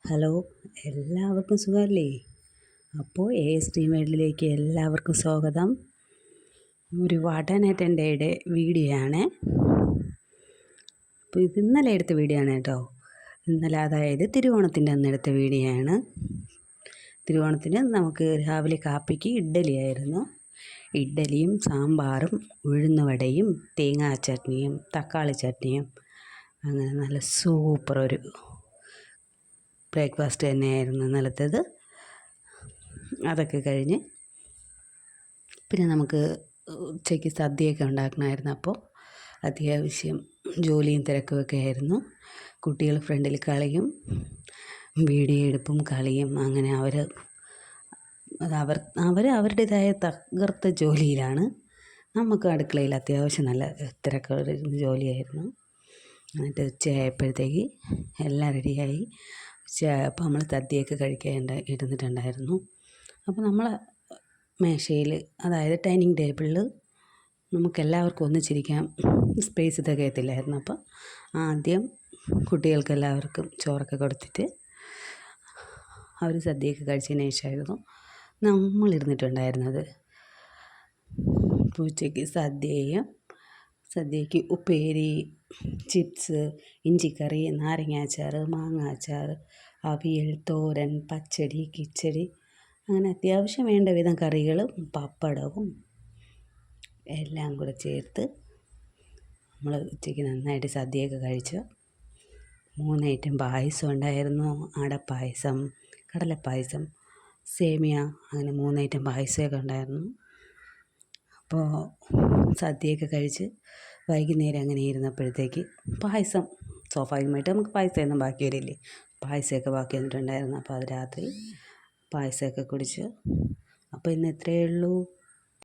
Hello, എല്ലാവർക്കും സുഖമല്ലേ? അപ്പോൾ ASD വേൾഡിലേക്ക് എല്ലാവർക്കും സ്വാഗതം. ഒരു വടനേട്ടൻ്റെ വീഡിയോ ആണ്. അപ്പോൾ ഇത് ഇന്നലെ എടുത്ത വീഡിയോ ആണ് കേട്ടോ. ഇന്നലെ അതായത് തിരുവോണത്തിൻ്റെ അന്ന് എടുത്ത വീഡിയോ ആണ്. തിരുവോണത്തിന് നമുക്ക് രാവിലെ കാപ്പിക്ക് ഇഡ്ഡലിയായിരുന്നു. ഇഡ്ഡലിയും സാമ്പാറും ഉഴുന്നുവടയും തേങ്ങാ ചട്നിയും തക്കാളി ചട്നിയും അങ്ങനെ നല്ല സൂപ്പർ ഒരു ബ്രേക്ക്ഫാസ്റ്റ് തന്നെയായിരുന്നു ഇന്നലത്തേത്. അതൊക്കെ കഴിഞ്ഞ് പിന്നെ നമുക്ക് ഉച്ചയ്ക്ക് സദ്യയൊക്കെ ഉണ്ടാക്കണമായിരുന്നു. അപ്പോൾ അത്യാവശ്യം ജോലിയും തിരക്കുമൊക്കെ ആയിരുന്നു. കുട്ടികൾ ഫ്രണ്ടിൽ കളിയും വീഡിയോ എടുപ്പും കളിയും അങ്ങനെ അവർ അവരുടേതായ തകർത്ത ജോലിയിലാണ്. നമുക്ക് അടുക്കളയിൽ അത്യാവശ്യം നല്ല തിരക്കുള്ള ജോലിയായിരുന്നു. എന്നിട്ട് ഉച്ചയായപ്പോഴത്തേക്ക് എല്ലാം റെഡിയായി. അപ്പോൾ നമ്മൾ സദ്യയൊക്കെ കഴിക്കാൻ ഇരുന്നിട്ടുണ്ടായിരുന്നു. അപ്പോൾ നമ്മൾ മേശയിൽ, അതായത് ഡൈനിങ് ടേബിളിൽ നമുക്കെല്ലാവർക്കും ഒന്നിച്ചിരിക്കാൻ സ്പേസ് തികയത്തില്ലായിരുന്നു. അപ്പോൾ ആദ്യം കുട്ടികൾക്ക് എല്ലാവർക്കും ചോറൊക്കെ കൊടുത്തിട്ട് അവർ സദ്യയൊക്കെ കഴിച്ചതിന് ശേഷമായിരുന്നു നമ്മളിരുന്നിട്ടുണ്ടായിരുന്നത്. ഉച്ചയ്ക്ക് സദ്യയ്ക്ക് ഉപ്പേരി, ചിപ്സ്, ഇഞ്ചിക്കറി, നാരങ്ങ അച്ചാർ, മാങ്ങ അച്ചാർ, അവിയൽ, തോരൻ, പച്ചടി, കിച്ചടി അങ്ങനെ അത്യാവശ്യം വേണ്ട വിധം കറികളും പപ്പടവും എല്ലാം കൂടെ ചേർത്ത് നമ്മൾ ഉച്ചയ്ക്ക് നന്നായിട്ട് സദ്യയൊക്കെ കഴിച്ചു. 3 ഐറ്റം പായസം ഉണ്ടായിരുന്നു. അടപ്പായസം, കടലപ്പായസം, സേമിയ, അങ്ങനെ 3 ഐറ്റം പായസമൊക്കെ ഉണ്ടായിരുന്നു. അപ്പോൾ സദ്യയൊക്കെ കഴിച്ച് വൈകുന്നേരം അങ്ങനെ ഇരുന്നപ്പോഴത്തേക്ക് പായസം, സ്വാഭാവികമായിട്ട് നമുക്ക് പായസമൊന്നും ബാക്കി വരില്ലേ, പായസമൊക്കെ ബാക്കി വന്നിട്ടുണ്ടായിരുന്നു. അപ്പോൾ അത് രാത്രി പായസമൊക്കെ കുടിച്ച് അപ്പോൾ ഇന്ന് ഇത്രയേ ഉള്ളൂ.